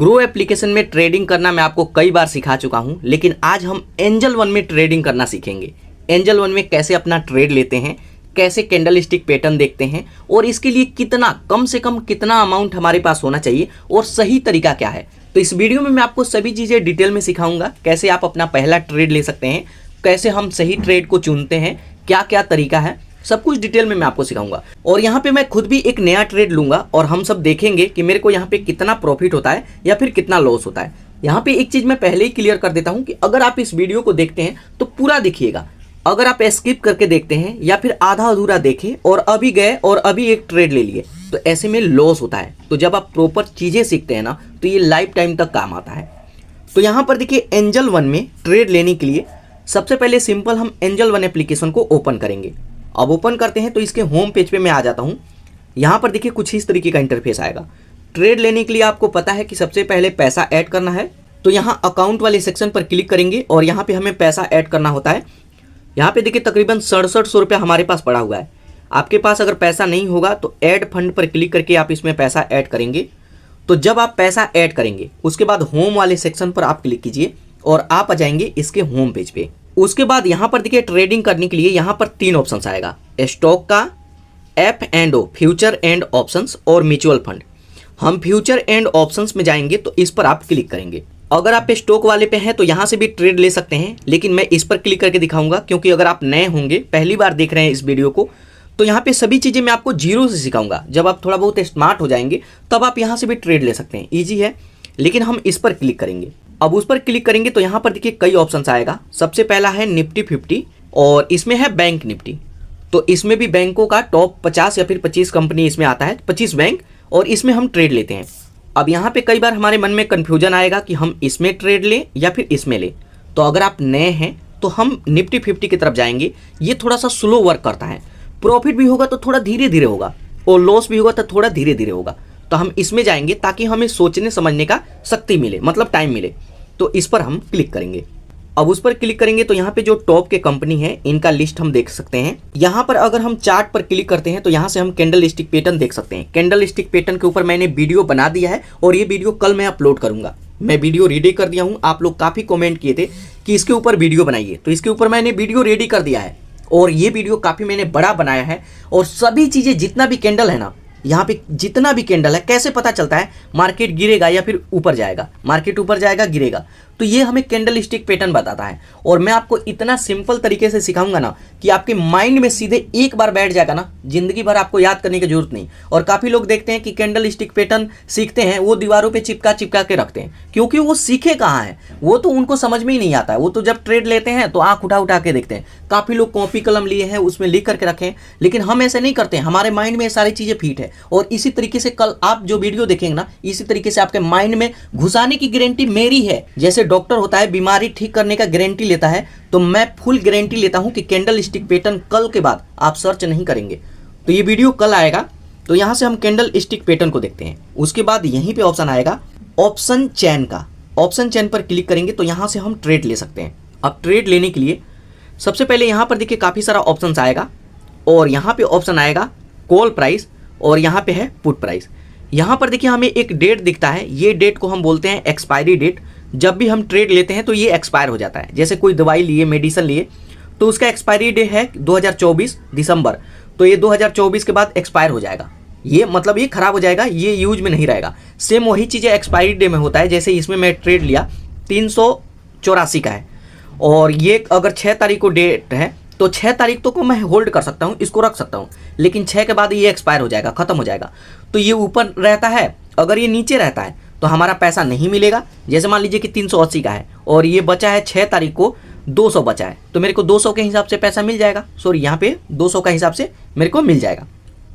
Grow application में trading करना मैं आपको कई बार सिखा चुका हूं, लेकिन आज हम एंजल वन में ट्रेडिंग करना सीखेंगे। एंजल वन में कैसे अपना ट्रेड लेते हैं, कैसे कैंडल स्टिक पैटर्न देखते हैं और इसके लिए कितना कम से कम कितना अमाउंट हमारे पास होना चाहिए और सही तरीका क्या है। तो इस वीडियो में मैं आपको सभी चीज़ें डिटेल में सिखाऊंगा। कैसे आप अपना पहला ट्रेड ले सकते हैं, कैसे हम सही ट्रेड को चुनते हैं, क्या क्या तरीका है, सब कुछ डिटेल में मैं आपको सिखाऊंगा। और यहाँ पे मैं खुद भी एक नया ट्रेड लूंगा और हम सब देखेंगे कि मेरे को यहाँ पे कितना प्रॉफिट होता है या फिर कितना लॉस होता है। यहाँ पे एक चीज़ मैं पहले ही क्लियर कर देता हूँ कि अगर आप इस वीडियो को देखते हैं तो पूरा देखिएगा। अगर आप स्किप करके देखते हैं या फिर आधा अधूरा देखें और अभी गए और अभी एक ट्रेड ले लिए तो ऐसे में लॉस होता है। तो जब आप प्रॉपर चीज़ें सीखते हैं ना तो ये लाइफ टाइम तक काम आता है। तो यहाँ पर देखिए एंजल वन में ट्रेड लेने के लिए सबसे पहले सिंपल हम एंजल वन एप्लीकेशन को ओपन करेंगे। अब ओपन करते हैं तो इसके होम पेज पे मैं आ जाता हूँ। यहाँ पर देखिए कुछ इस तरीके का इंटरफेस आएगा। ट्रेड लेने के लिए आपको पता है कि सबसे पहले पैसा ऐड करना है। तो यहाँ अकाउंट वाले सेक्शन पर क्लिक करेंगे और यहाँ पे हमें पैसा ऐड करना होता है। यहाँ पे देखिए तकरीबन 6700 रुपया हमारे पास पड़ा हुआ है। आपके पास अगर पैसा नहीं होगा तो ऐड फंड पर क्लिक करके आप इसमें पैसा ऐड करेंगे। तो जब आप पैसा ऐड करेंगे उसके बाद होम वाले सेक्शन पर आप क्लिक कीजिए और आप आ जाएंगे इसके होम पेज पे। उसके बाद यहाँ पर देखिए ट्रेडिंग करने के लिए यहाँ पर 3 ऑप्शंस आएगा, स्टॉक का, F&O फ्यूचर एंड ऑप्शंस और म्यूचुअल फंड। हम फ्यूचर एंड ऑप्शंस में जाएंगे तो इस पर आप क्लिक करेंगे। अगर आप स्टॉक वाले पे हैं तो यहाँ से भी ट्रेड ले सकते हैं, लेकिन मैं इस पर क्लिक करके दिखाऊंगा क्योंकि अगर आप नए होंगे, पहली बार देख रहे हैं इस वीडियो को, तो यहाँ पे सभी चीज़ें मैं आपको जीरो से सिखाऊंगा। जब आप थोड़ा बहुत स्मार्ट हो जाएंगे तब आप यहाँ से भी ट्रेड ले सकते हैं, ईजी है। लेकिन हम इस पर क्लिक करेंगे। अब उस पर क्लिक करेंगे तो यहाँ पर देखिए कई ऑप्शंस आएगा। सबसे पहला है निफ्टी 50 और इसमें है बैंक निफ्टी। तो इसमें भी बैंकों का टॉप 50 या फिर 25 कंपनी इसमें आता है, 25 बैंक, और इसमें हम ट्रेड लेते हैं। अब यहाँ पे कई बार हमारे मन में कन्फ्यूजन आएगा कि हम इसमें ट्रेड लें या फिर इसमें लें। तो अगर आप नए हैं तो हम निफ्टी 50 की तरफ जाएंगे। ये थोड़ा सा स्लो वर्क करता है, प्रॉफिट भी होगा तो थोड़ा धीरे धीरे होगा और लॉस भी होगा तो थोड़ा धीरे धीरे होगा। तो हम इसमें जाएंगे ताकि हमें सोचने समझने का शक्ति मिले, मतलब टाइम मिले। तो इस पर हम क्लिक करेंगे। अब उस पर क्लिक करेंगे तो यहाँ पे जो टॉप के कंपनी है इनका लिस्ट हम देख सकते हैं। यहाँ पर अगर हम चार्ट पर क्लिक करते हैं तो यहाँ से हम कैंडल स्टिक पैटर्न देख सकते हैं। कैंडल स्टिक पैटर्न के ऊपर मैंने वीडियो बना दिया है और ये वीडियो कल मैं अपलोड करूंगा। मैं वीडियो रेडी कर दिया हूँ। आप लोग काफ़ी कॉमेंट किए थे कि इसके ऊपर वीडियो बनाइए, तो इसके ऊपर मैंने वीडियो रेडी कर दिया है और ये वीडियो काफ़ी मैंने बड़ा बनाया है। और सभी चीज़ें जितना भी कैंडल है ना, यहाँ पे जितना भी कैंडल है, कैसे पता चलता है मार्केट गिरेगा या फिर ऊपर जाएगा, मार्केट ऊपर जाएगा गिरेगा, तो ये हमें कैंडल स्टिक पैटर्न बताता है। और मैं आपको इतना सिंपल तरीके से सिखाऊंगा ना कि आपके माइंड में सीधे एक बार बैठ जाएगा ना, जिंदगी भर आपको याद करने की जरूरत नहीं। और काफ़ी लोग देखते हैं कि कैंडल स्टिक पैटर्न सीखते हैं, वो दीवारों पे चिपका चिपका के रखते हैं, क्योंकि वो सीखे कहाँ हैं, वो तो उनको समझ में ही नहीं आता है। वो तो जब ट्रेड लेते हैं तो आँख उठा उठा के देखते हैं। काफ़ी लोग कॉपी कलम लिए हैं, उसमें लिख करके रखे हैं, लेकिन हम ऐसे नहीं करते हैं। हमारे माइंड में सारी चीज़ें फिट है और इसी तरीके से कल आप जो वीडियो देखेंगे ना, इसी तरीके से आपके माइंड में घुसाने की गारंटी मेरी है। जैसे डॉक्टर होता है बीमारी ठीक करने का गारंटी लेता है, तो मैं फुल गारंटी लेता हूं कि कैंडल स्टिक पैटर्न कल के बाद आप सर्च नहीं करेंगे। तो ये वीडियो कल आएगा। तो यहां से हम कैंडल स्टिक पैटर्न को देखते हैं। उसके बाद यहीं पे ऑप्शन आएगा ऑप्शन चेन का। ऑप्शन चेन पर क्लिक करेंगे तो यहां से हम ट्रेड ले सकते हैं। अब ट्रेड लेने के लिए सबसे पहले यहां पर देखिए काफी सारा ऑप्शन आएगा और यहां पे ऑप्शन आएगा कॉल प्राइस और यहाँ पे है पुट प्राइस। यहाँ पर देखिए हमें एक डेट दिखता है, ये डेट को हम बोलते हैं एक्सपायरी डेट। जब भी हम ट्रेड लेते हैं तो ये एक्सपायर हो जाता है। जैसे कोई दवाई लिए, मेडिसिन लिए, तो उसका एक्सपायरी डेट है 2024 दिसंबर, तो ये 2024 के बाद एक्सपायर हो जाएगा। ये मतलब ये खराब हो जाएगा, ये यूज में नहीं रहेगा। सेम वही चीज़ें एक्सपायरी डे में होता है। जैसे इसमें मैं ट्रेड लिया 384 का है और ये अगर 6 तारीख को डेट है तो 6 तारीख तो को मैं होल्ड कर सकता हूँ, इसको रख सकता हूँ, लेकिन 6 के बाद ये एक्सपायर हो जाएगा, खत्म हो जाएगा। तो ये ऊपर रहता है, अगर ये नीचे रहता है तो हमारा पैसा नहीं मिलेगा। जैसे मान लीजिए कि 380 का है और ये बचा है 6 तारीख को 200 बचा है, तो मेरे को 200 के हिसाब से पैसा मिल जाएगा। सॉरी, यहाँ पे 200 का हिसाब से मेरे को मिल जाएगा।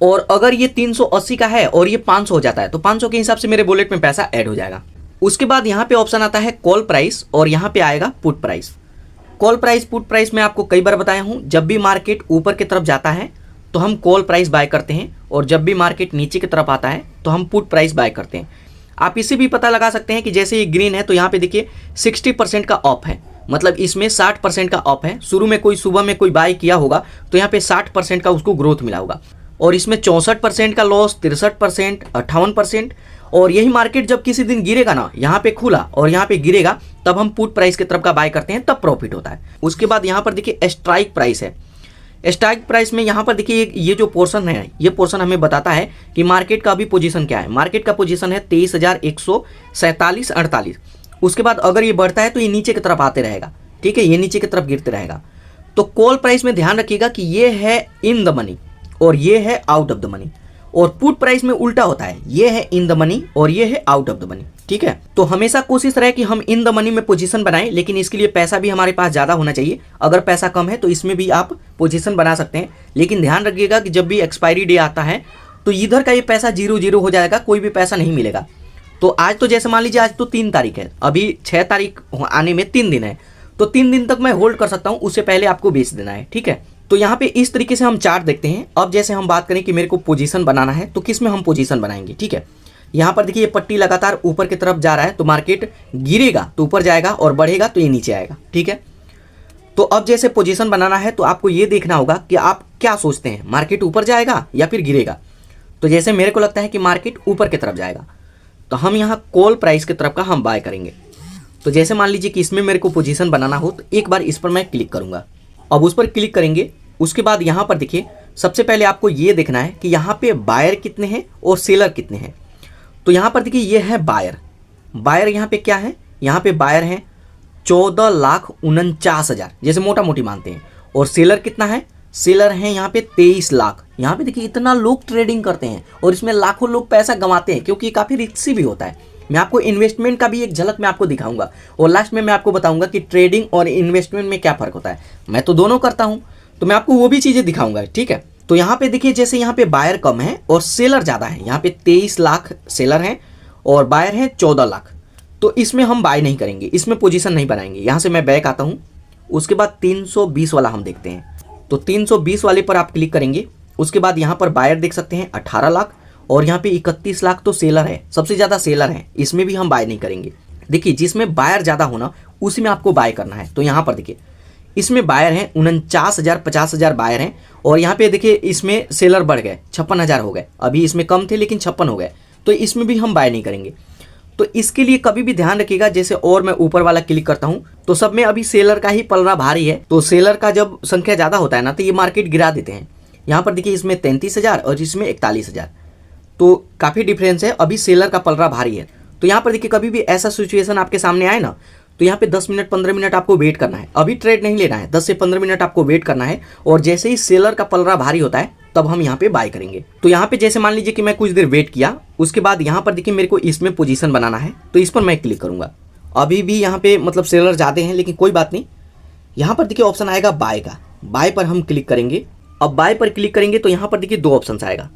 और अगर ये 380 का है और ये 500 हो जाता है तो 500 के हिसाब से मेरे वॉलेट में पैसा ऐड हो जाएगा। उसके बाद यहाँ पे ऑप्शन आता है कॉल प्राइस और यहाँ पे आएगा put price. Call price, put price मैं आपको कई बार बताया हूँ। जब भी मार्केट ऊपर की तरफ जाता है तो हम कॉल प्राइस बाय करते हैं और जब भी मार्केट नीचे की तरफ आता है तो हम पुट प्राइस बाय करते हैं। आप इससे भी पता लगा सकते हैं कि जैसे ये ग्रीन है तो यहाँ पे देखिए 60% का ऑफ है, मतलब इसमें 60% का ऑफ है। शुरू में कोई सुबह में कोई बाय किया होगा तो यहाँ पे 60% का उसको ग्रोथ मिला होगा और इसमें 64% का लॉस, 63%, 58% और यही मार्केट जब किसी दिन गिरेगा ना, यहाँ पे खुला और यहाँ पे गिरेगा, तब हम पुट प्राइस की तरफ का बाय करते हैं, तब प्रॉफिट होता है। उसके बाद यहाँ पर देखिए स्ट्राइक प्राइस है। स्ट्राइक प्राइस में यहाँ पर देखिए ये जो पोर्शन है, ये पोर्शन हमें बताता है कि मार्केट का अभी पोजीशन क्या है। मार्केट का पोजीशन है 23,147.48। उसके बाद अगर ये बढ़ता है तो ये नीचे की तरफ आते रहेगा, ठीक है, ये नीचे की तरफ गिरते रहेगा। तो कॉल प्राइस में ध्यान रखिएगा कि ये है इन द मनी और ये है आउट ऑफ द मनी, और पुट प्राइस में उल्टा होता है, ये है इन द मनी और ये है आउट ऑफ द मनी, ठीक है। तो हमेशा कोशिश रहे कि हम इन द मनी में पोजीशन बनाएं, लेकिन इसके लिए पैसा भी हमारे पास ज़्यादा होना चाहिए। अगर पैसा कम है तो इसमें भी आप पोजीशन बना सकते हैं, लेकिन ध्यान रखिएगा कि जब भी एक्सपायरी डे आता है तो इधर का ये पैसा 0-0 हो जाएगा, कोई भी पैसा नहीं मिलेगा। तो आज तो जैसे मान लीजिए आज तो 3 तारीख है, अभी 6 तारीख आने में 3 दिन है, तो 3 दिन तक मैं होल्ड कर सकता हूँ, उससे पहले आपको बेच देना है, ठीक है। तो यहाँ पे इस तरीके से हम चार्ट देखते हैं। अब जैसे हम बात करें कि मेरे को पोजीशन बनाना है, तो किस में हम पोजीशन बनाएंगे, ठीक है। यहाँ पर देखिए ये पट्टी लगातार ऊपर की तरफ जा रहा है, तो मार्केट गिरेगा तो ऊपर जाएगा और बढ़ेगा तो ये नीचे आएगा, ठीक है। तो अब जैसे पोजीशन बनाना है तो आपको ये देखना होगा कि आप क्या सोचते हैं, मार्केट ऊपर जाएगा या फिर गिरेगा। तो जैसे मेरे को लगता है कि मार्केट ऊपर की तरफ जाएगा, तो हम यहाँ कॉल प्राइस की तरफ का हम बाय करेंगे। तो जैसे मान लीजिए कि इसमें मेरे को पोजीशन बनाना हो, तो एक बार इस पर मैं क्लिक करूँगा। अब उस पर क्लिक करेंगे, उसके बाद यहाँ पर देखिए सबसे पहले आपको ये देखना है कि यहाँ पे बायर कितने हैं और सेलर कितने हैं। तो यहाँ पर देखिए ये है बायर। बायर यहाँ पे क्या है, यहाँ पे बायर हैं 14,49,000, जैसे मोटा मोटी मानते हैं। और सेलर कितना है, सेलर हैं यहाँ पे 23 लाख। यहाँ पे देखिए इतना लोग ट्रेडिंग करते हैं और इसमें लाखों लोग पैसा गंवाते हैं, क्योंकि काफ़ी रिस्की भी होता है। मैं आपको इन्वेस्टमेंट का भी एक झलक मैं आपको दिखाऊंगा और लास्ट में मैं आपको बताऊंगा कि ट्रेडिंग और इन्वेस्टमेंट में क्या फ़र्क होता है। मैं तो दोनों करता हूँ, तो मैं आपको वो भी चीज़ें दिखाऊंगा, ठीक है। तो यहाँ पे देखिए जैसे यहाँ पे बायर कम है और सेलर ज़्यादा है, यहाँ पे 23 लाख सेलर हैं और बायर हैं 14 लाख। तो इसमें हम बाय नहीं करेंगे, इसमें पोजीशन नहीं बनाएंगे। यहाँ से मैं बैक आता हूँ, उसके बाद 320 वाला हम देखते हैं। तो 320 वाले पर आप क्लिक करेंगे, उसके बाद यहाँ पर बायर देख सकते हैं 18 लाख और यहाँ पे 31 लाख तो सेलर है, सबसे ज़्यादा सेलर है, इसमें भी हम बाय नहीं करेंगे। देखिए जिसमें बायर ज़्यादा होना उसी में आपको बाय करना है। तो यहाँ पर देखिए इसमें बायर हैं 49,000 50,000 बायर हैं और यहाँ पे देखिए इसमें सेलर बढ़ गए 56,000 हो गए। अभी इसमें कम थे लेकिन 56 हो गए, तो इसमें भी हम बाय नहीं करेंगे। तो इसके लिए कभी भी ध्यान रखिएगा, जैसे और मैं ऊपर वाला क्लिक करता हूँ तो सब में अभी सेलर का ही पलड़ा भारी है। तो सेलर का जब संख्या ज़्यादा होता है ना तो ये मार्केट गिरा देते हैं। यहाँ पर देखिए इसमें 33,000 और इसमें 41,000, तो काफ़ी डिफरेंस है, अभी सेलर का पलड़ा भारी है। तो यहाँ पर देखिए कभी भी ऐसा सिचुएशन आपके सामने आए ना, तो यहाँ पे 10 मिनट 15 मिनट आपको वेट करना है, अभी ट्रेड नहीं लेना है, 10 से 15 मिनट आपको वेट करना है। और जैसे ही सेलर का पलड़ा भारी होता है तब हम यहाँ पे बाय करेंगे। तो यहाँ पे जैसे मान लीजिए कि मैं कुछ देर वेट किया, उसके बाद यहाँ पर देखिए मेरे को इसमें पोजीशन बनाना है, तो इस पर मैं क्लिक करूँगा। अभी भी यहाँ पे मतलब सेलर ज़्यादा हैं, लेकिन कोई बात नहीं। यहाँ पर देखिए ऑप्शन आएगा बाय का, बाय पर हम क्लिक करेंगे। अब बाय पर क्लिक करेंगे तो यहाँ पर देखिए 2 ऑप्शन आएगा,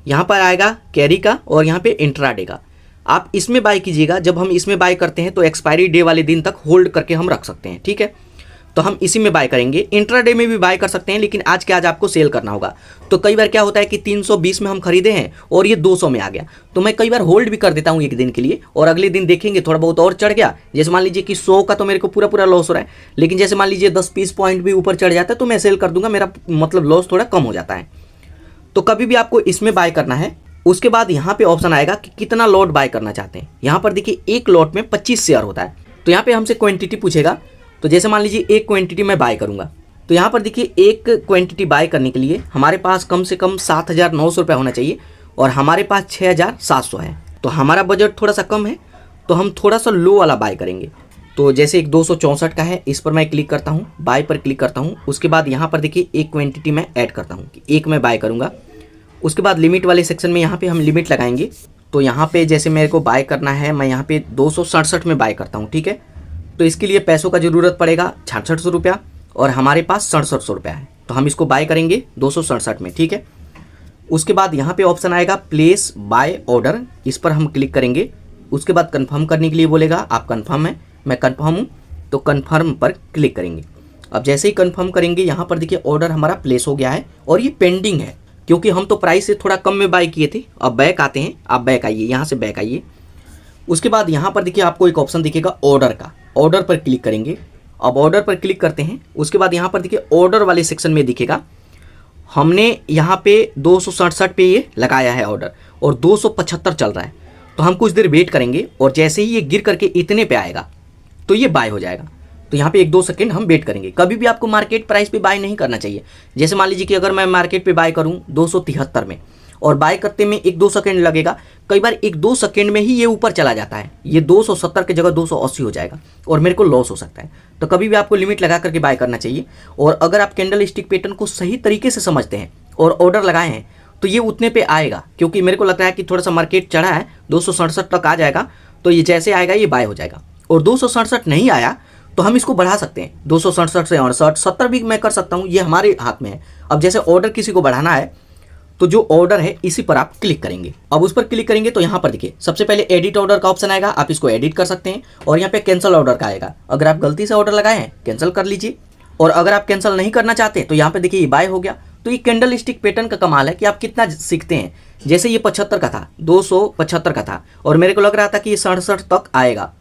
यहाँ पर आएगा कैरी का और यहाँ पे इंट्राडे का। आप इसमें बाय कीजिएगा। जब हम इसमें बाय करते हैं तो एक्सपायरी डे वाले दिन तक होल्ड करके हम रख सकते हैं, ठीक है। तो हम इसी में बाय करेंगे। इंट्राडे में भी बाय कर सकते हैं, लेकिन आज के आज आपको सेल करना होगा। तो कई बार क्या होता है कि 320 में हम खरीदे हैं और ये 200 में आ गया, तो मैं कई बार होल्ड भी कर देता हूँ एक दिन के लिए, और अगले दिन देखेंगे थोड़ा बहुत और चढ़ गया। जैसे मान लीजिए कि 100 का तो मेरे को पूरा लॉस हो रहा है, लेकिन जैसे मान लीजिए 10-20 पॉइंट भी ऊपर चढ़ जाता है तो मैं सेल कर दूंगा, मेरा मतलब लॉस थोड़ा कम हो जाता है। तो कभी भी आपको इसमें बाय करना है। उसके बाद यहाँ पे ऑप्शन आएगा कि कितना लॉट बाय करना चाहते हैं। यहाँ पर देखिए एक लॉट में 25 शेयर होता है। तो यहाँ पे हमसे क्वांटिटी पूछेगा, तो जैसे मान लीजिए एक क्वांटिटी मैं बाय करूँगा, तो यहाँ पर देखिए एक क्वांटिटी बाय करने के लिए हमारे पास कम से कम 7,900 रुपये होना चाहिए और हमारे पास 6,700 है। तो हमारा बजट थोड़ा सा कम है, तो हम थोड़ा सा लो वाला बाय करेंगे। तो जैसे एक 264 का है, इस पर मैं क्लिक करता हूँ, बाय पर क्लिक करता हूँ। उसके बाद यहाँ पर देखिए एक क्वांटिटी मैं ऐड करता हूँ कि एक मैं बाय करूँगा। उसके बाद लिमिट वाले सेक्शन में यहाँ पे हम लिमिट लगाएंगे। तो यहाँ पे जैसे मेरे को बाय करना है, मैं यहाँ पे 267 में बाय करता हूँ, ठीक है। तो इसके लिए पैसों का ज़रूरत पड़ेगा 6600 रुपया और हमारे पास 6700 रुपया है, तो हम इसको बाय करेंगे 267 में, ठीक है। उसके बाद यहाँ पे ऑप्शन आएगा प्लेस बाय ऑर्डर, इस पर हम क्लिक करेंगे। उसके बाद कंफर्म करने के लिए बोलेगा, आप कंफर्म है, मैं कंफर्म हूँ, तो कंफर्म पर क्लिक करेंगे। अब जैसे ही कंफर्म करेंगे यहाँ पर देखिए ऑर्डर हमारा प्लेस हो गया है और ये पेंडिंग है, क्योंकि हम तो प्राइस से थोड़ा कम में बाय किए थे। अब बैक आते हैं, आप बैक आइए, यहाँ से बैक आइए। उसके बाद यहाँ पर देखिए आपको एक ऑप्शन दिखेगा ऑर्डर का, ऑर्डर पर क्लिक करेंगे। अब ऑर्डर पर क्लिक करते हैं। उसके बाद यहाँ पर देखिए ऑर्डर वाले सेक्शन में दिखेगा, हमने यहाँ पे 267 पे ये लगाया है ऑर्डर और 275 चल रहा है। तो हम कुछ देर वेट करेंगे और जैसे ही ये गिर करके इतने पे आएगा तो ये बाय हो जाएगा। तो यहाँ पे 1-2 सेकंड हम वेट करेंगे। कभी भी आपको मार्केट प्राइस पे बाय नहीं करना चाहिए। जैसे मान लीजिए कि अगर मैं मार्केट पे बाय करूँ 273 में और बाय करते में 1-2 सेकंड लगेगा, कई बार 1-2 सेकंड में ही ये ऊपर चला जाता है, ये 270 की जगह 280 हो जाएगा और मेरे को लॉस हो सकता है। तो कभी भी आपको लिमिट लगा करके बाय करना चाहिए। और अगर आप कैंडल स्टिक पैटर्न को सही तरीके से समझते हैं और ऑर्डर लगाए हैं तो ये उतने पे आएगा, क्योंकि मेरे को लगता है कि थोड़ा सा मार्केट चढ़ा है, 267 तक आ जाएगा, तो ये जैसे आएगा ये बाय हो जाएगा। और 267 नहीं आया तो हम इसको बढ़ा सकते हैं, 267 से 68, 70 भी मैं कर सकता हूँ, ये हमारे हाथ में है। अब जैसे ऑर्डर किसी को बढ़ाना है तो जो ऑर्डर है इसी पर आप क्लिक करेंगे। अब उस पर क्लिक करेंगे तो यहाँ पर देखिए सबसे पहले एडिट ऑर्डर का ऑप्शन आएगा, आप इसको एडिट कर सकते हैं। और यहाँ पे कैंसिल ऑर्डर का आएगा, अगर आप गलती से ऑर्डर लगाए हैं कैंसिल कर लीजिए। और अगर आप कैंसिल नहीं करना चाहते तो यहाँ पे देखिए ये बाय हो गया। तो ये कैंडल स्टिक पैटर्न का कमाल है कि आप कितना सीखते हैं। जैसे ये 75 का था, 275 का था और मेरे को लग रहा था कि ये 67 तक आएगा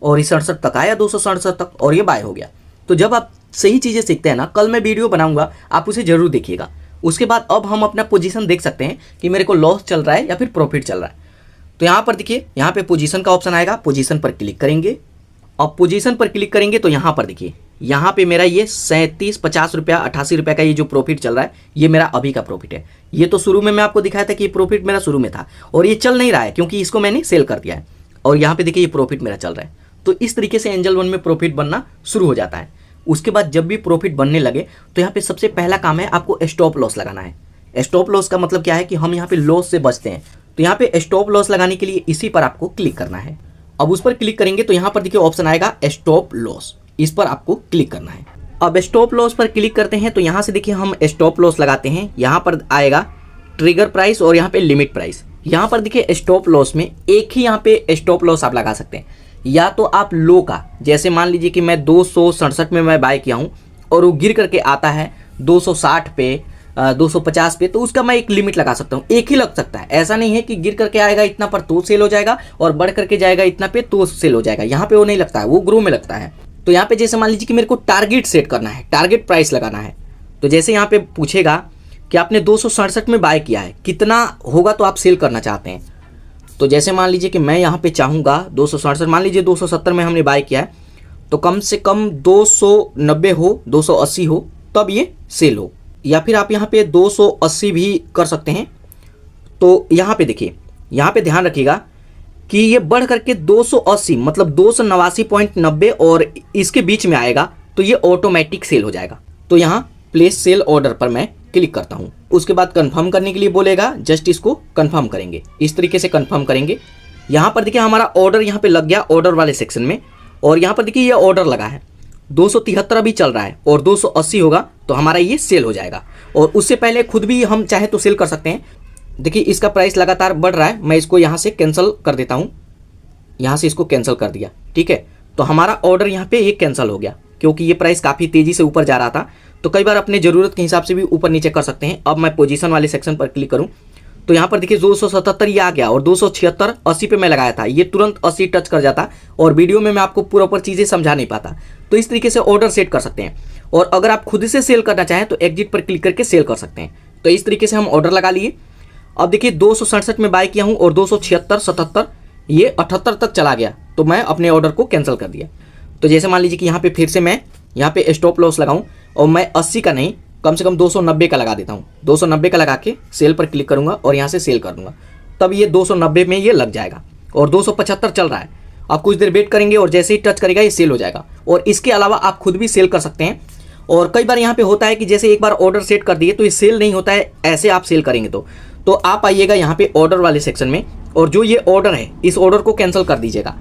और ये 67 तक आया, 267 तक, और ये बाय हो गया। तो जब आप सही चीज़ें सीखते हैं ना, कल मैं वीडियो बनाऊंगा, आप उसे जरूर देखिएगा। उसके बाद अब हम अपना पोजीशन देख सकते हैं कि मेरे को लॉस चल रहा है या फिर प्रॉफिट चल रहा है। तो यहाँ पर देखिए, यहाँ पे पोजीशन का ऑप्शन आएगा, पोजीशन पर क्लिक करेंगे। अब पोजीशन पर क्लिक करेंगे तो यहाँ पर देखिए, यहाँ पे मेरा ये 37, 50 रुपया, 88 रुपये का ये जो प्रॉफिट चल रहा है, ये मेरा अभी का प्रॉफिट है। ये तो शुरू में मैं आपको दिखाया था कि ये प्रॉफिट मेरा शुरू में था और ये चल नहीं रहा है क्योंकि इसको मैंने सेल कर दिया है। और यहाँ पे देखिए ये प्रॉफिट मेरा चल रहा है। तो इस तरीके से एंजल वन में प्रॉफिट बनना शुरू हो जाता है। उसके बाद जब भी प्रॉफिट बनने लगे तो यहाँ पे सबसे पहला काम है आपको स्टॉप लॉस लगाना है। स्टॉप लॉस का मतलब क्या है कि हम यहाँ पे लॉस से बचते हैं। तो यहाँ पे स्टॉप लॉस लगाने के लिए इसी पर आपको क्लिक करना है। अब उस पर क्लिक करेंगे तो यहाँ पर देखिए ऑप्शन आएगा स्टॉप लॉस, इस पर आपको क्लिक करना है। अब स्टॉप लॉस पर क्लिक करते हैं तो यहाँ से देखिए हम स्टॉप लॉस लगाते हैं। यहाँ पर आएगा ट्रिगर प्राइस और यहाँ पे लिमिट प्राइस। यहाँ पर देखिए स्टॉप लॉस में एक ही यहाँ पे स्टॉप लॉस आप लगा सकते हैं, या तो आप लो का, जैसे मान लीजिए कि मैं 267 में मैं बाय किया हूँ और वो गिर करके आता है 260 पे, 250 पे, तो उसका मैं एक लिमिट लगा सकता हूँ। एक ही लग सकता है, ऐसा नहीं है कि गिर करके आएगा इतना पर तो सेल हो जाएगा और बढ़ करके जाएगा इतना पे तो सेल हो जाएगा। यहाँ पे वो नहीं लगता है, वो ग्रो में लगता है। तो यहाँ पे जैसे मान लीजिए कि मेरे को टारगेट सेट करना है, टारगेट प्राइस लगाना है। तो जैसे यहाँ पे पूछेगा कि आपने 267 में बाय किया है, कितना होगा तो आप सेल करना चाहते हैं। तो जैसे मान लीजिए कि मैं यहाँ पे चाहूँगा 267, मान लीजिए 270 में हमने बाय किया है, तो कम से कम 290 हो, 280 हो तब ये सेल हो, या फिर आप यहाँ पे 280 भी कर सकते हैं। तो यहाँ पे देखिए, यहाँ पे ध्यान रखिएगा कि ये बढ़ करके 280 मतलब 289.90 और इसके बीच में आएगा तो ये ऑटोमेटिक सेल हो जाएगा। तो यहाँ प्लेस सेल ऑर्डर पर मैं क्लिक करता हूँ। उसके बाद कंफर्म करने के लिए बोलेगा, जस्ट इसको कंफर्म करेंगे, इस तरीके से कंफर्म करेंगे। यहाँ पर देखिए हमारा ऑर्डर यहाँ पे लग गया ऑर्डर वाले सेक्शन में, और यहाँ पर देखिए ये ऑर्डर लगा है 273 अभी चल रहा है और 280 होगा तो हमारा ये सेल हो जाएगा। और उससे पहले खुद भी हम चाहे तो सेल कर सकते हैं। देखिए इसका प्राइस लगातार बढ़ रहा है, मैं इसको यहाँ से कैंसिल कर देता हूँ, यहाँ से इसको कैंसिल कर दिया, ठीक है। तो हमारा ऑर्डर यहाँ पे ये कैंसिल हो गया क्योंकि ये प्राइस काफ़ी तेज़ी से ऊपर जा रहा था। तो कई बार अपने ज़रूरत के हिसाब से भी ऊपर नीचे कर सकते हैं। अब मैं पोजीशन वाले सेक्शन पर क्लिक करूँ तो यहाँ पर देखिए 277 ये आ गया और 276 80 पे मैं लगाया था, ये तुरंत 80 टच कर जाता और वीडियो में मैं आपको पूरा चीज़ें समझा नहीं पाता। तो इस तरीके से ऑर्डर सेट कर सकते हैं। और अगर आप खुद से सेल करना चाहें तो एग्जिट पर क्लिक करके सेल कर सकते हैं। तो इस तरीके से हम ऑर्डर लगा लिए। अब देखिए 267 में बाय किया हूँ और 276 77 ये 78 तक चला गया तो मैं अपने ऑर्डर को कैंसिल कर दिया। तो जैसे मान लीजिए कि यहाँ पे फिर से मैं यहाँ पे स्टॉप लॉस लगाऊं और मैं 80 का नहीं कम से कम 290 का लगा देता हूँ। 290 का लगा के सेल पर क्लिक करूँगा और यहाँ से सेल कर दूँगा, तब ये 290 में ये लग जाएगा। और 275 चल रहा है, आप कुछ देर वेट करेंगे और जैसे ही टच करेगा ये सेल हो जाएगा। और इसके अलावा आप खुद भी सेल कर सकते हैं। और कई बार यहाँ पे होता है कि जैसे एक बार ऑर्डर सेट कर दिए तो ये सेल नहीं होता है, ऐसे आप सेल करेंगे तो आप आइएगा यहाँ पे ऑर्डर वाले सेक्शन में और जो ये ऑर्डर है इस ऑर्डर को कैंसिल कर दीजिएगा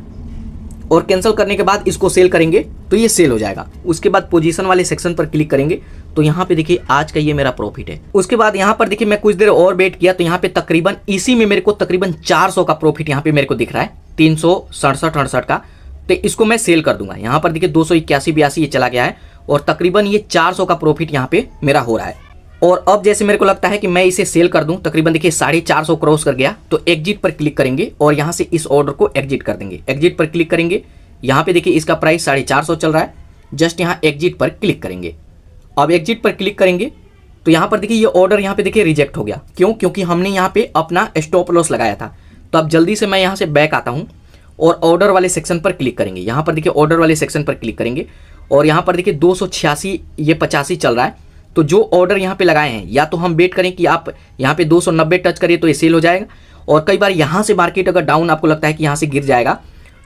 और कैंसिल करने के बाद इसको सेल करेंगे तो ये सेल हो जाएगा। उसके बाद पोजीशन वाले सेक्शन पर क्लिक करेंगे तो यहाँ पे देखिए आज का ये मेरा प्रॉफिट है। उसके बाद यहाँ पर देखिए मैं कुछ देर और वेट किया तो यहाँ पे तकरीबन इसी में मेरे को तकरीबन 400 का प्रॉफिट यहाँ पे मेरे को दिख रहा है, 367-68 का। तो इसको मैं सेल कर दूंगा। यहाँ पर देखिए 281-82 ये चला गया है और तकरीबन ये 400 का प्रॉफिट यहाँ पे मेरा हो रहा है। और अब जैसे मेरे को लगता है कि मैं इसे सेल कर दूं, तकरीबन देखिए 450 क्रॉस कर गया तो एग्जिट पर क्लिक करेंगे और यहाँ से इस ऑर्डर को एग्जिट कर देंगे। एग्जिट पर क्लिक करेंगे, यहाँ पे देखिए इसका प्राइस 450 चल रहा है, जस्ट यहाँ एग्जिट पर क्लिक करेंगे। अब एग्जिट पर क्लिक करेंगे तो यहाँ पर देखिए ये ऑर्डर यहाँ पे देखिए रिजेक्ट हो गया। क्यों? क्योंकि हमने यहाँ पे अपना स्टॉप लॉस लगाया था। तो अब जल्दी से मैं यहाँ से बैक आता हूँ और ऑर्डर वाले सेक्शन पर क्लिक करेंगे। यहाँ पर देखिए ऑर्डर वाले सेक्शन पर क्लिक करेंगे और यहाँ पर देखिए 286 ये 85 चल रहा है। तो जो ऑर्डर यहाँ पे लगाए हैं या तो हम वेट करें कि आप यहाँ पे 290 टच करिए तो ये सेल हो जाएगा, और कई बार यहाँ से मार्केट अगर डाउन आपको लगता है कि यहाँ से गिर जाएगा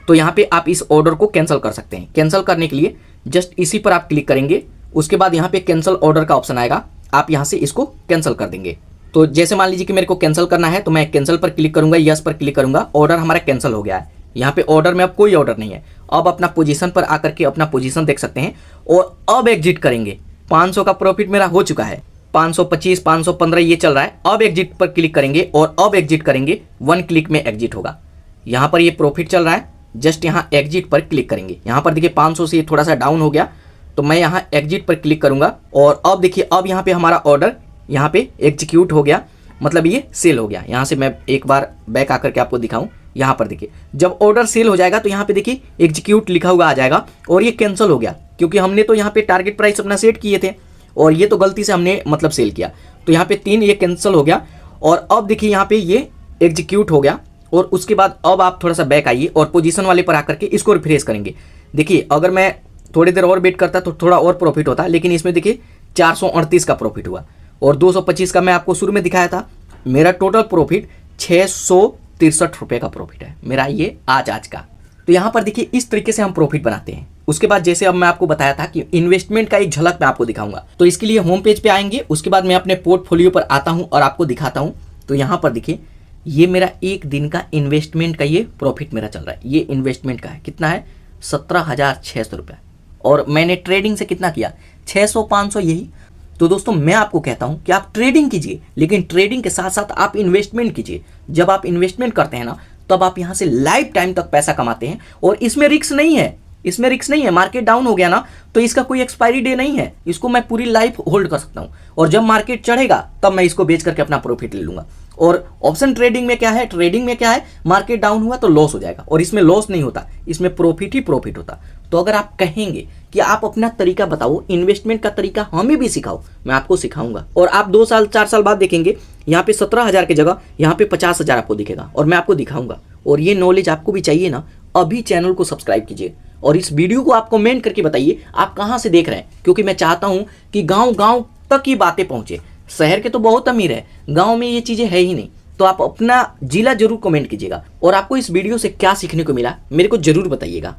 तो यहाँ पे आप इस ऑर्डर को कैंसिल कर सकते हैं। कैंसिल करने के लिए जस्ट इसी पर आप क्लिक करेंगे, उसके बाद यहाँ पे कैंसिल ऑर्डर का ऑप्शन आएगा, आप यहाँ से इसको कैंसिल कर देंगे। तो जैसे मान लीजिए कि मेरे को कैंसिल करना है तो मैं कैंसिल पर क्लिक करूंगा, यस पर क्लिक करूंगा, ऑर्डर हमारा कैंसिल हो गया है। यहाँ पे ऑर्डर में अब कोई ऑर्डर नहीं है। अब अपना पोजीशन पर आकर के अपना पोजीशन देख सकते हैं और अब एग्जिट करेंगे। 500 का प्रॉफिट मेरा हो चुका है, 525 515 ये चल रहा है। अब एग्जिट पर क्लिक करेंगे और अब एग्जिट करेंगे, 1 क्लिक में एग्जिट होगा। यहाँ पर ये प्रॉफिट चल रहा है, जस्ट यहाँ एग्जिट पर क्लिक करेंगे। यहाँ पर देखिए 500 से थोड़ा सा डाउन हो गया तो मैं यहाँ एग्जिट पर क्लिक करूंगा और अब देखिए अब यहाँ पे हमारा ऑर्डर यहाँ पे एग्जीक्यूट हो गया, मतलब ये सेल हो गया। यहाँ से मैं एक बार बैक आकर के आपको दिखाऊं, यहाँ पर देखिए जब ऑर्डर सेल हो जाएगा तो यहाँ पे देखिए एग्जीक्यूट लिखा हुआ आ जाएगा और ये कैंसिल हो गया, क्योंकि हमने तो यहाँ पे टारगेट प्राइस अपना सेट किए थे और ये तो गलती से हमने मतलब सेल किया। तो यहाँ पे 3 ये कैंसिल हो गया और अब देखिए यहाँ पे ये एग्जीक्यूट हो गया। और उसके बाद अब आप थोड़ा सा बैक आइए और पोजीशन वाले पर आकर के इसको रिफ्रेश करेंगे। देखिए अगर मैं थोड़ी देर और वेट करता तो थोड़ा और प्रॉफिट होता, लेकिन इसमें देखिए 438 का प्रॉफिट हुआ और 225 का मैं आपको शुरू में दिखाया था। मेरा टोटल प्रॉफिट 663 रुपये का प्रॉफिट है मेरा ये आज का। तो यहाँ पर देखिए इस तरीके से हम प्रॉफिट बनाते हैं। उसके बाद जैसे अब मैं आपको बताया था कि इन्वेस्टमेंट का एक झलक मैं आपको दिखाऊंगा, तो इसके लिए होम पेज पे आएंगे, उसके बाद मैं अपने पोर्टफोलियो पर आता हूँ और आपको दिखाता हूँ। तो यहाँ पर देखिए ये मेरा एक दिन का इन्वेस्टमेंट का ये प्रॉफिट मेरा चल रहा है। ये इन्वेस्टमेंट का है, कितना है 17,600 रुपये, और मैंने ट्रेडिंग से कितना किया 600 500 यही। तो दोस्तों मैं आपको कहता हूं कि आप ट्रेडिंग कीजिए, लेकिन ट्रेडिंग के साथ साथ आप इन्वेस्टमेंट कीजिए। जब आप इन्वेस्टमेंट करते हैं ना तब आप यहां से लाइफ टाइम तक पैसा कमाते हैं और इसमें रिस्क नहीं है, इसमें रिस्क नहीं है। मार्केट डाउन हो गया ना तो इसका कोई एक्सपायरी डे नहीं है, इसको मैं पूरी लाइफ होल्ड कर सकता हूं और जब मार्केट चढ़ेगा तब मैं इसको बेच करके अपना प्रॉफिट ले लूंगा। और ऑप्शन ट्रेडिंग में क्या है, ट्रेडिंग में क्या है, मार्केट डाउन हुआ तो लॉस हो जाएगा और इसमें लॉस नहीं होता, इसमें प्रॉफिट ही प्रॉफिट होता। तो अगर आप कहेंगे कि आप अपना तरीका बताओ, इन्वेस्टमेंट का तरीका हमें भी सिखाओ, मैं आपको सिखाऊंगा। और आप 2 साल 4 साल बाद देखेंगे यहाँ पे 17,000 की जगह यहाँ पे 50,000 आपको दिखेगा और मैं आपको दिखाऊंगा। और ये नॉलेज आपको भी चाहिए ना, अभी चैनल को सब्सक्राइब कीजिए और इस वीडियो को आप कमेंट करके बताइए आप कहाँ से देख रहे हैं, क्योंकि मैं चाहता हूँ कि गाँव तक ही बातें पहुँचे। शहर के तो बहुत अमीर है, गाँव में ये चीज़ें है ही नहीं। तो आप अपना जिला जरूर कमेंट कीजिएगा और आपको इस वीडियो से क्या सीखने को मिला मेरे को जरूर बताइएगा।